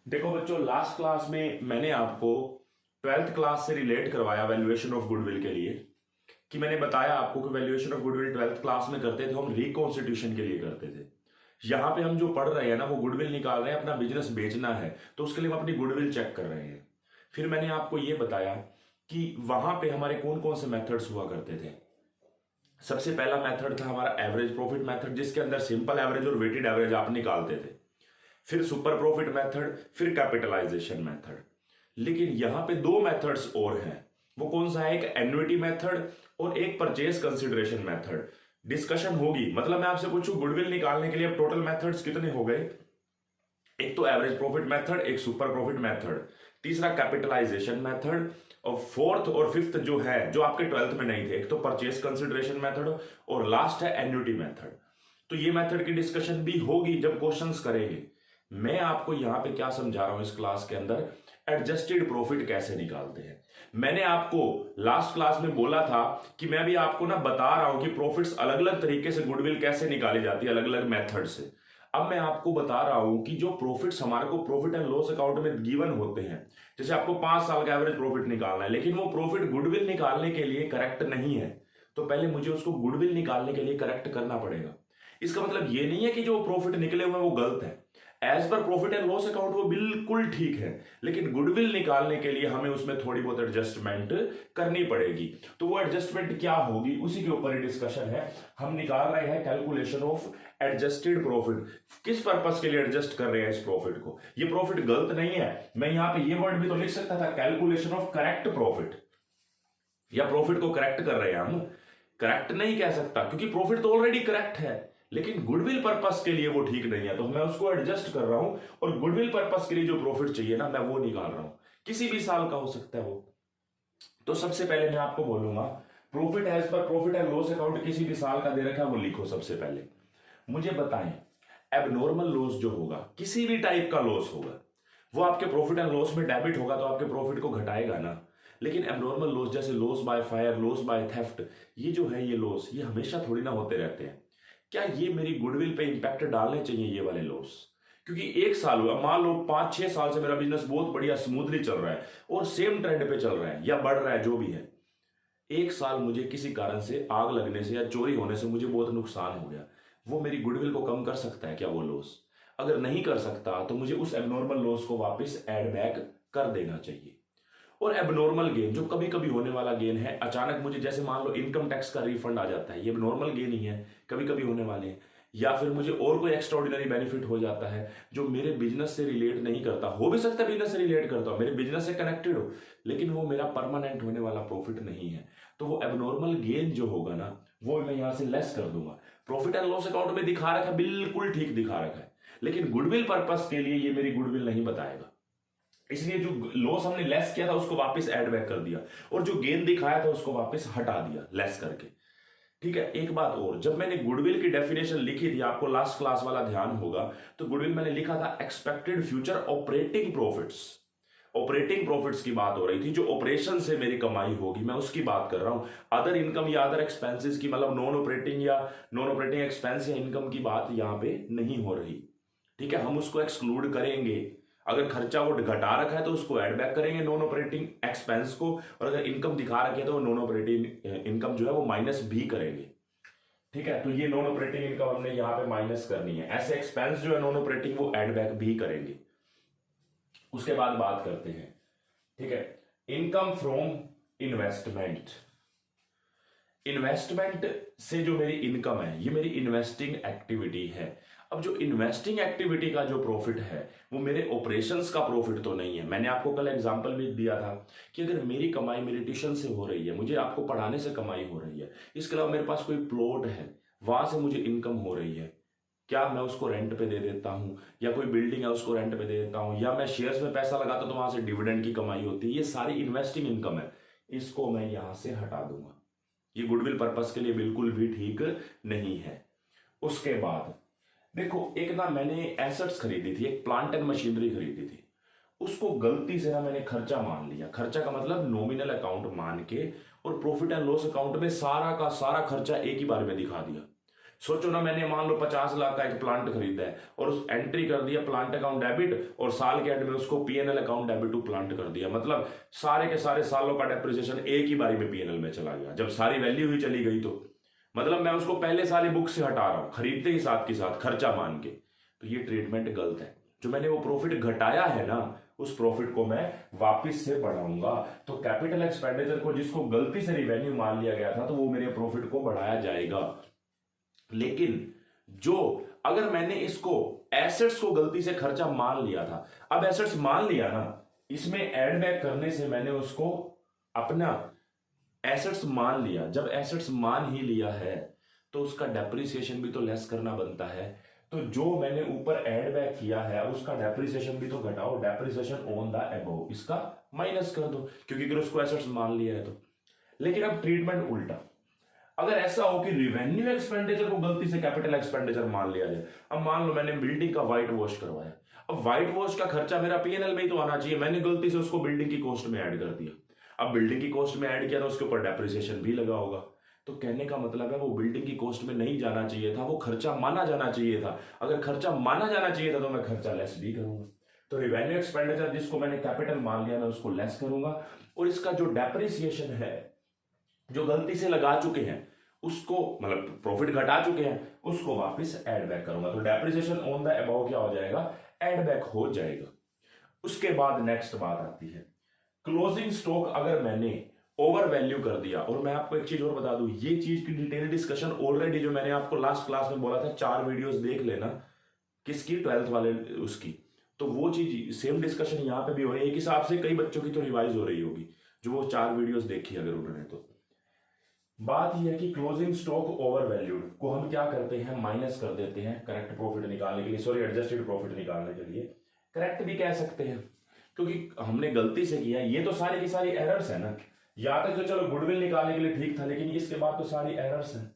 देखो बच्चों, last class में मैंने आपको ट्वेल्थ क्लास से रिलेट करवाया वैल्यूएशन ऑफ गुडविल के लिए। कि मैंने बताया आपको कि valuation of goodwill twelfth class में करते थे, हम रिकॉन्स्टिट्यूशन के लिए करते थे। यहाँ पे हम जो पढ़ रहे हैं ना, वो गुडविल निकाल रहे हैं, अपना बिजनेस बेचना है तो उसके लिए हम अपनी गुडविल चेक कर रहे हैं। फिर मैंने आपको ये बताया कि वहां पे हमारे कौन कौन से मेथड्स हुआ करते थे। सबसे पहला मेथड था हमारा एवरेज प्रॉफिट मेथड, जिसके अंदर सिंपल एवरेज और वेटेड एवरेज आप निकालते थे। फिर सुपर प्रॉफिट मेथड, फिर कैपिटलाइजेशन मेथड। लेकिन यहां पे दो मेथड्स और हैं। वो कौन सा है? एक एन्युटी मेथड और एक परचेज कंसिडरेशन मेथड। डिस्कशन होगी, मतलब मैं आपसे पूछूं गुडविल निकालने के लिए अब टोटल मेथड्स कितने हो गए? एक तो एवरेज प्रॉफिट मेथड, एक सुपर प्रॉफिट मेथड, तीसरा कैपिटलाइजेशन मेथड, और फोर्थ और फिफ्थ जो है, जो आपके ट्वेल्थ में नहीं थे, एक तो परचेज कंसिडरेशन मेथड और लास्ट है एन्युटी मेथड। तो ये मेथड की डिस्कशन भी होगी जब क्वेश्चंस करेंगे। मैं आपको यहां पे क्या समझा रहा हूं इस क्लास के अंदर, एडजस्टेड प्रॉफिट कैसे निकालते हैं। मैंने आपको लास्ट क्लास में बोला था कि मैं भी आपको ना बता रहा हूं कि प्रॉफिट्स अलग अलग तरीके से गुडविल कैसे निकाली जाती है, अलग अलग मेथड से। अब मैं आपको बता रहा हूं कि जो प्रॉफिट्स हमारे को प्रॉफिट एंड लॉस अकाउंट में गिवन होते हैं, जैसे आपको 5 साल का एवरेज प्रॉफिट निकालना है, लेकिन वो प्रॉफिट गुडविल निकालने के लिए करेक्ट नहीं है, तो पहले मुझे उसको गुडविल निकालने के लिए करेक्ट करना पड़ेगा। इसका मतलब ये नहीं है कि जो प्रॉफिट निकले हुए वो गलत है। As per profit and loss account वो बिल्कुल ठीक है, लेकिन गुडविल निकालने के लिए हमें उसमें थोड़ी बहुत एडजस्टमेंट करनी पड़ेगी। तो वो एडजस्टमेंट क्या होगी, उसी के ऊपर ही डिस्कशन है। हम निकाल रहे हैं कैलकुलेशन ऑफ एडजस्टेड प्रॉफिट। किस पर्पस के लिए एडजस्ट कर रहे हैं इस प्रॉफिट को? ये प्रॉफिट गलत नहीं है। मैं यहां पे ये वर्ड भी तो लिख सकता था, कैलकुलेशन ऑफ करेक्ट प्रॉफिट, या प्रॉफिट को करेक्ट कर रहे हैं हम। करेक्ट नहीं कह सकता क्योंकि प्रॉफिट तो ऑलरेडी करेक्ट है, लेकिन गुडविल पर्पस के लिए वो ठीक नहीं है, तो मैं उसको एडजस्ट कर रहा हूं। और गुडविल पर्पस के लिए जो प्रॉफिट चाहिए ना, मैं वो निकाल रहा हूं। किसी भी साल का हो सकता है वो। तो सबसे पहले मैं आपको बोलूंगा, profit as per profit and loss account किसी भी साल का दे रखा है, वो लिखो। सबसे पहले मुझे बताएं, एबनॉर्मल लॉस जो होगा, किसी भी टाइप का लॉस होगा, वो आपके प्रॉफिट एंड लॉस में डेबिट होगा तो आपके प्रॉफिट को घटाएगा ना। लेकिन एबनॉर्मल लॉस जैसे loss by fire, loss by theft, ये जो है ये लॉस, ये हमेशा थोड़ी ना होते रहते हैं। क्या ये मेरी गुडविल पे इंपैक्ट डालने चाहिए ये वाले लॉस? क्योंकि एक साल हुआ, मान लो 5-6 साल से मेरा बिजनेस बहुत बढ़िया स्मूथली चल रहा है और सेम ट्रेंड पे चल रहा है या बढ़ रहा है, जो भी है। एक साल मुझे किसी कारण से आग लगने से या चोरी होने से मुझे बहुत नुकसान हो गया, वो मेरी गुडविल को कम कर सकता है क्या वो लॉस? अगर नहीं कर सकता तो मुझे उस एबनॉर्मल लॉस को वापस एड बैक कर देना चाहिए। और एबनॉर्मल गेन जो कभी कभी होने वाला गेन है, अचानक मुझे जैसे मान लो इनकम टैक्स का रिफंड आ जाता है, ये एबनॉर्मल गेन ही है, कभी कभी होने वाले हैं। या फिर मुझे और कोई एक्स्ट्राऑर्डिनरी बेनिफिट हो जाता है जो मेरे बिजनेस से रिलेट नहीं करता, हो भी सकता है बिजनेस से रिलेट करता हो, मेरे बिजनेस से कनेक्टेड हो, लेकिन वो मेरा परमानेंट होने वाला प्रॉफिट नहीं है, तो वो एबनॉर्मल गेन जो होगा ना, वो मैं यहां से लेस कर दूंगा। प्रॉफिट एंड लॉस अकाउंट में दिखा रखा है, बिल्कुल ठीक दिखा रखा है, लेकिन गुडविल पर्पस के लिए ये मेरी गुडविल नहीं बताएगा। इसलिए जो लॉस हमने लेस किया था उसको वापस ऐड बैक कर दिया, और जो गेन दिखाया था उसको वापस हटा दिया लेस करके। ठीक है। एक बात और, जब मैंने गुडविल की डेफिनेशन लिखी थी, आपको लास्ट क्लास वाला ध्यान होगा, तो गुडविल मैंने लिखा था expected future operating profits. Operating profits की बात हो रही थी, जो ऑपरेशन से मेरी कमाई होगी, मैं उसकी बात कर रहा हूं। अदर इनकम या अदर एक्सपेंसेस की, मतलब नॉन ऑपरेटिंग या नॉन ऑपरेटिंग एक्सपेंस या इनकम की बात यहां पे नहीं हो रही। ठीक है, हम उसको एक्सक्लूड करेंगे। अगर खर्चा वो घटा रखा है तो उसको ऐड बैक करेंगे नॉन ऑपरेटिंग एक्सपेंस को, और अगर इनकम दिखा रखी है तो नॉन ऑपरेटिंग इनकम जो है वो माइनस भी करेंगे। ठीक है, तो ये नॉन ऑपरेटिंग इनकम हमने यहां पे माइनस करनी है। ऐसे एक्सपेंस जो है नॉन ऑपरेटिंग, वो ऐड बैक भी करेंगे। उसके बाद बात करते हैं, ठीक है, इनकम फ्रॉम इन्वेस्टमेंट। इन्वेस्टमेंट से जो मेरी इनकम है, ये मेरी इन्वेस्टिंग एक्टिविटी है। अब जो इन्वेस्टिंग एक्टिविटी का जो प्रॉफिट है, वो मेरे ऑपरेशंस का प्रॉफिट तो नहीं है। मैंने आपको कल एग्जांपल भी दिया था कि अगर मेरी कमाई मेरी ट्यूशन से हो रही है, मुझे आपको पढ़ाने से कमाई हो रही है, इसके अलावा मेरे पास कोई प्लॉट है, वहां से मुझे इनकम हो रही है, क्या मैं उसको रेंट पे दे देता हूं, या कोई बिल्डिंग है उसको रेंट पे दे देता हूं, या मैं शेयर्स में पैसा लगाता हूं तो वहां से डिविडेंड की कमाई होती है, ये सारी इन्वेस्टिंग इनकम है। इसको मैं यहां से हटा दूंगा, ये गुडविल पर्पस के लिए बिल्कुल भी ठीक नहीं है। उसके बाद देखो, एक ना मैंने एसेट्स खरीदी थी, एक प्लांट एंड मशीनरी खरीदी थी, उसको गलती से ना मैंने खर्चा मान लिया। खर्चा का मतलब नॉमिनल अकाउंट मान के, और प्रॉफिट एंड लॉस अकाउंट में सारा का सारा खर्चा एक ही बार में दिखा दिया। सोचो ना, मैंने मान लो 50 लाख का एक प्लांट खरीदा है और उस एंट्री कर दिया प्लांट अकाउंट डेबिट, और साल के एंड में उसको PNL account debit to plant कर दिया, मतलब सारे के सारे सालों का डेप्रिसिएशन एक ही बारी में पीएनएल में चला गया। जब सारी वैल्यू ही चली गई तो मतलब मैं उसको पहले साल ही बुक से हटा रहा हूं, खरीदते ही साथ के साथ खर्चा मान के। तो ये ट्रीटमेंट गलत है। जो मैंने वो प्रॉफिट घटाया है ना, उस प्रॉफिट को मैं वापस से बढ़ाऊंगा। तो कैपिटल एक्सपेंडिचर को जिसको गलती से रिवेन्यू मान लिया गया था, तो वो मेरे प्रॉफिट को बढ़ाया जाएगा। लेकिन जो अगर मैंने इसको एसेट्स को गलती से खर्चा मान लिया था, अब एसेट्स मान लिया ना, इसमें एड बैक करने से मैंने उसको अपना एसेट्स मान लिया। जब एसेट्स मान ही लिया है तो उसका डेप्रिसिएशन भी तो लेस करना बनता है। तो जो मैंने ऊपर ऐड बैक किया है उसका डेप्रिसिएशन भी तो घटाओ, डेप्रिसिएशन ऑन द अबव इसका माइनस कर दो, क्योंकि अगर उसको एसेट्स मान लिया है तो। लेकिन अब ट्रीटमेंट उल्टा, अगर ऐसा हो कि रिवेन्यू एक्सपेंडिचर को गलती से कैपिटल एक्सपेंडिचर मान लिया जाए। अब मान लो मैंने बिल्डिंग का व्हाइट वॉश करवाया, अब व्हाइट वॉश का खर्चा मेरा पीएनएल में ही तो आना चाहिए, मैंने गलती से उसको बिल्डिंग की कॉस्ट में ऐड कर दिया। अब बिल्डिंग की कॉस्ट में ऐड किया तो उसके ऊपर डेप्रिसिएशन भी लगा होगा। तो कहने का मतलब है वो बिल्डिंग की कॉस्ट में नहीं जाना चाहिए था, वो खर्चा माना जाना चाहिए था। अगर खर्चा माना जाना चाहिए था तो मैं खर्चा लेस भी करूंगा। तो रिवेन्यू एक्सपेंडिचर जिसको मैंने कैपिटल मान लिया मैं उसको लेस करूंगा, और इसका जो डेप्रिसिएशन है जो गलती से लगा चुके हैं उसको, मतलब प्रॉफिट घटा चुके हैं, उसको वापस ऐड बैक करूंगा। तो डेप्रिसिएशन ऑन द अबव क्या हो जाएगा, ऐड बैक हो जाएगा। उसके बाद नेक्स्ट बात आती है क्लोजिंग स्टॉक। अगर मैंने ओवर वैल्यू कर दिया, और मैं आपको एक चीज और बता दूं, ये चीज की डिटेल डिस्कशन ऑलरेडी जो मैंने आपको लास्ट क्लास में बोला था 4 वीडियोस देख लेना, किसकी 12th वाले उसकी, तो वो चीज सेम डिस्कशन यहाँ पे भी हो रही है। एक हिसाब से कई बच्चों की तो रिवाइज हो रही होगी जो वो 4 वीडियोस देखी अगर उन्होंने। तो बात यह है कि क्लोजिंग स्टॉक ओवर वैल्यूड को हम क्या करते हैं, माइनस कर देते हैं करेक्ट प्रॉफिट निकालने के लिए, सॉरी एडजस्टेड प्रॉफिट निकालने के लिए, करेक्ट भी कह सकते हैं क्योंकि हमने गलती से किया। ये तो सारी की सारी एरर्स है ना, यहां तक तो चलो गुडविल निकालने के लिए ठीक था, लेकिन इसके बाद तो सारी एरर्स हैं।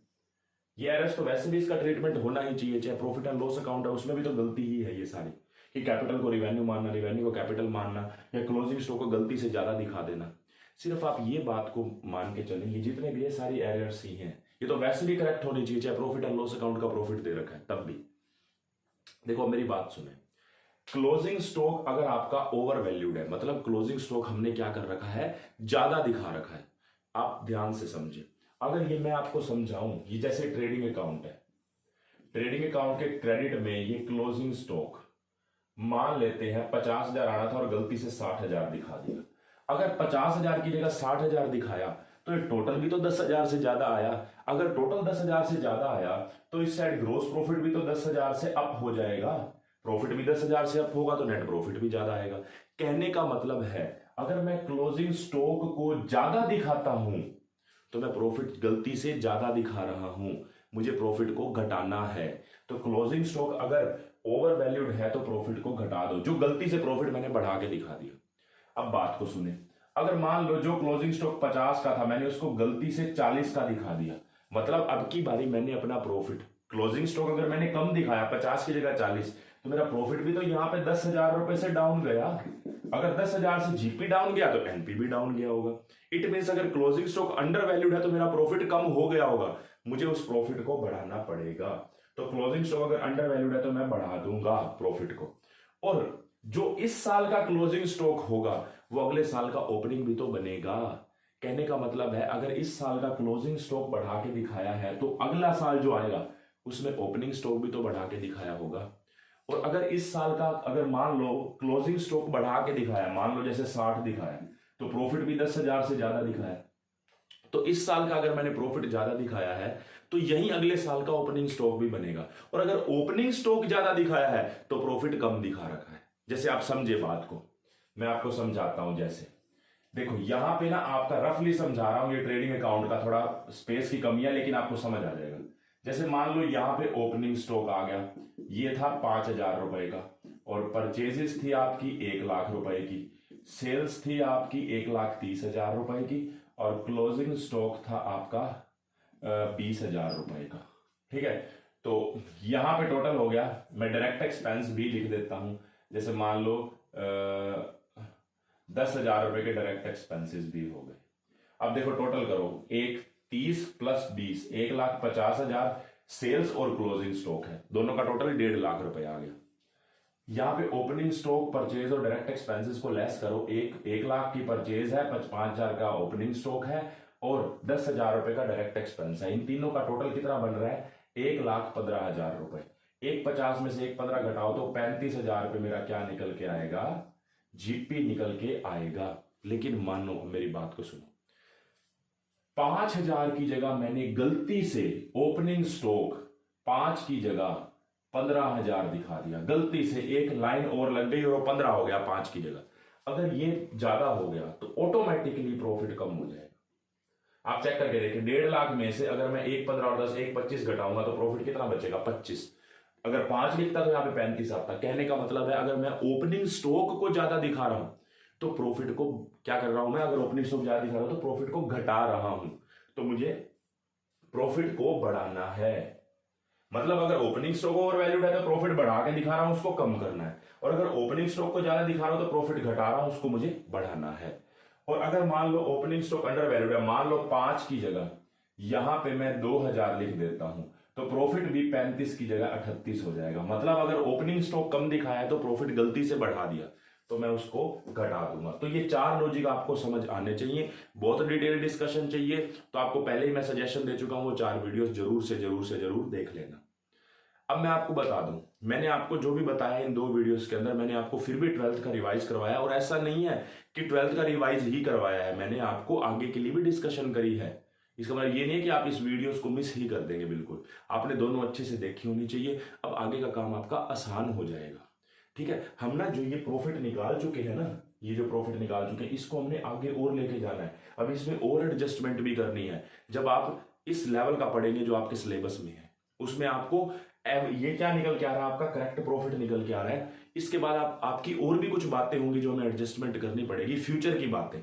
ये एरर्स तो वैसे भी इसका ट्रीटमेंट होना ही चाहिए, चाहे प्रॉफिट एंड लॉस अकाउंट है उसमें भी तो गलती ही है ये सारी, कि कैपिटल को रिवेन्यू मानना, रिवेन्यू को कैपिटल मानना, या क्लोजिंग स्टॉक को गलती से ज्यादा दिखा देना। सिर्फ आप ये बात को मान के चलेंगे जितने भी ये सारी एरर्स ही हैं, ये तो वैसे भी करेक्ट होनी चाहिए, चाहे प्रॉफिट एंड लॉस अकाउंट का प्रॉफिट दे रखा है तब भी। देखो मेरी बात सुने, क्लोजिंग स्टॉक अगर आपका ओवर वैल्यूड है, मतलब क्लोजिंग स्टॉक हमने क्या कर रखा है, ज्यादा दिखा रखा है। आप ध्यान से समझे, अगर ये मैं आपको समझाऊं, ये जैसे ट्रेडिंग अकाउंट है, ट्रेडिंग अकाउंट के क्रेडिट में ये क्लोजिंग स्टॉक मान लेते हैं 50,000 आना था और गलती से 60,000 दिखा दिया। अगर 50,000 की जगह 60,000 दिखाया तो ये टोटल भी तो 10,000 से ज्यादा आया। अगर टोटल 10,000 से ज्यादा आया तो इस साइड ग्रोस प्रॉफिट भी तो 10,000 से अप हो जाएगा, प्रॉफिट भी 10,000 से अप होगा तो नेट प्रॉफिट भी ज्यादा आएगा। कहने का मतलब है अगर मैं क्लोजिंग स्टॉक को ज्यादा दिखाता हूं तो मैं प्रॉफिट गलती से ज्यादा दिखा रहा हूं, मुझे प्रॉफिट को घटाना है। तो क्लोजिंग स्टॉक अगर ओवर वैल्यूड है तो प्रॉफिट को घटा दो, जो गलती से प्रॉफिट मैंने बढ़ा के दिखा दिया। अब बात को सुने, अगर मान लो जो क्लोजिंग स्टॉक 50 का था मैंने उसको गलती से 40 का दिखा दिया, मतलब अब की बारी मैंने अपना प्रॉफिट, क्लोजिंग स्टॉक अगर मैंने कम दिखाया 50 की जगह 40, तो मेरा प्रॉफिट भी तो यहां पे 10,000 रुपए से डाउन गया। अगर 10,000 से जीपी डाउन गया तो एनपी भी डाउन गया होगा। इट मीन्स अगर क्लोजिंग स्टॉक अंडर वैल्यूड है तो मेरा प्रॉफिट कम हो गया होगा, मुझे उस प्रॉफिट को बढ़ाना पड़ेगा। तो क्लोजिंग स्टॉक अगर अंडर वैल्यूड है तो मैं बढ़ा दूंगा प्रॉफिट को, और जो इस साल का क्लोजिंग स्टॉक होगा वो अगले साल का ओपनिंग भी तो बनेगा। कहने का मतलब है अगर इस साल का क्लोजिंग स्टॉक बढ़ा के दिखाया है तो अगला साल जो आएगा उसमें ओपनिंग स्टॉक भी तो बढ़ा के दिखाया होगा। और अगर इस साल का अगर मान लो क्लोजिंग स्टॉक बढ़ा के दिखाया, मान लो जैसे 60 दिखाया तो प्रॉफिट भी 10,000 से ज्यादा दिखाया, तो इस साल का अगर मैंने प्रॉफिट ज्यादा दिखाया है तो यही अगले साल का ओपनिंग स्टॉक भी बनेगा। और अगर ओपनिंग स्टॉक ज्यादा दिखाया है तो प्रॉफिट कम दिखा रखा है। जैसे आप समझे बात को, मैं आपको समझाता हूं। जैसे देखो यहां पे ना आपका रफली समझा रहा हूं, ये ट्रेडिंग अकाउंट का थोड़ा स्पेस की कमी है लेकिन आपको समझ आ जाएगा। जैसे मान लो यहां पे ओपनिंग स्टॉक आ गया, ये था 5,000 रुपए का, और परचेजेस थी आपकी 1,00,000 रुपए की, सेल्स थी आपकी 1,30,000 रुपए की, और क्लोजिंग स्टॉक था आपका 20,000 रुपए का। ठीक है, तो यहां पे टोटल हो गया। मैं डायरेक्ट एक्सपेंस भी लिख देता हूं, जैसे मान लो 10,000 रुपए के डायरेक्ट एक्सपेंसेस भी हो गए। अब देखो टोटल करो, 1,30 + 20 1,50,000, सेल्स और क्लोजिंग स्टॉक है, दोनों का टोटल 1.5 लाख रुपए आ गया। यहाँ पे ओपनिंग स्टॉक, परचेज और डायरेक्ट एक्सपेंसेस को लेस करो। 1 लाख की परचेज है, 5,000 का ओपनिंग स्टॉक है और 10,000 रुपए का डायरेक्ट एक्सपेंस है। इन तीनों का टोटल कितना बन रहा है? 1,15,000 रुपए। 1,50 में से 1,15 घटाओ तो 35,000 रुपए मेरा क्या निकल के आएगा? जीपी निकल के आएगा। लेकिन मानो, मेरी बात को सुनो, 5,000 की जगह मैंने गलती से ओपनिंग स्टॉक 5 की जगह 15,000 दिखा दिया, गलती से एक लाइन और लग गई और 15 हो गया 5 की जगह। अगर ये ज्यादा हो गया तो ऑटोमेटिकली प्रॉफिट कम हो जाएगा। आप चेक करके देखिए, 1.5 लाख में से अगर मैं 1,15 और 10 1,25 घटाऊंगा तो प्रॉफिट कितना बचेगा? 25। अगर 5 लिखता तो यहाँ पे 35 आता। कहने का मतलब है, अगर मैं ओपनिंग स्टॉक को ज्यादा दिखा रहा हूं तो प्रॉफिट को क्या कर रहा हूं मैं? अगर ओपनिंग स्टॉक ज्यादा दिखा रहा हूं तो प्रॉफिट को घटा रहा हूं। तो मुझे प्रॉफिट को बढ़ाना है। मतलब अगर ओपनिंग स्टॉक ओवर वैल्यूड है तो प्रॉफिट बढ़ा के दिखा रहा हूं, उसको कम करना है। और अगर ओपनिंग स्टॉक को ज्यादा दिखा रहा हूं तो प्रॉफिट घटा रहा हूं, उसको मुझे बढ़ाना है। और अगर मान लो ओपनिंग स्टॉक अंडर वैल्यूड है, मान लो 5 की जगह यहां पे मैं 2,000 लिख देता हूं तो प्रॉफिट भी 35 की जगह 38 हो जाएगा। मतलब अगर ओपनिंग स्टॉक कम दिखाया है तो प्रॉफिट गलती से बढ़ा दिया तो मैं उसको घटा दूंगा। तो ये 4 लॉजिक आपको समझ आने चाहिए। बहुत डिटेल डिस्कशन चाहिए तो आपको पहले ही मैं सजेशन दे चुका हूं, वो 4 वीडियोस जरूर देख लेना। अब मैं आपको बता दूं, मैंने आपको जो भी बताया इन 2 वीडियोस के अंदर, मैंने आपको फिर भी 12th का रिवाइज करवाया। और ऐसा नहीं है कि 12th का रिवाइज ही करवाया है, मैंने आपको आगे के लिए भी डिस्कशन करी है। इसका मतलब ये नहीं है कि आप इस वीडियोस को मिस ही कर देंगे। बिल्कुल आपने दोनों अच्छे से देखी होनी चाहिए। अब आगे का काम आपका आसान हो जाएगा। ठीक है, हम ना जो ये प्रॉफिट निकाल चुके हैं ना, ये जो प्रॉफिट निकाल चुके हैं, इसको हमने आगे और लेके जाना है। अब इसमें और एडजस्टमेंट भी करनी है। जब आप इस लेवल का पढ़ेंगे जो आपके सिलेबस में है, उसमें आपको ये क्या निकल के आ रहा है? आपका करेक्ट प्रॉफिट निकल के आ रहा है। इसके बाद आपकी और भी कुछ बातें होंगी जो हमें एडजस्टमेंट करनी पड़ेगी, फ्यूचर की बातें।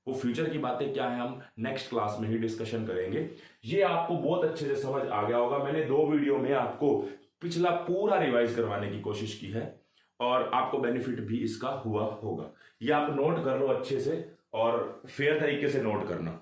वो फ्यूचर की बातें क्या है हम नेक्स्ट क्लास में ही डिस्कशन करेंगे। ये आपको बहुत अच्छे से समझ आ गया होगा। मैंने 2 वीडियो में आपको पिछला पूरा रिवाइज करवाने की कोशिश की है और आपको बेनिफिट भी इसका हुआ होगा। ये आप नोट कर लो अच्छे से और फेयर तरीके से नोट करना।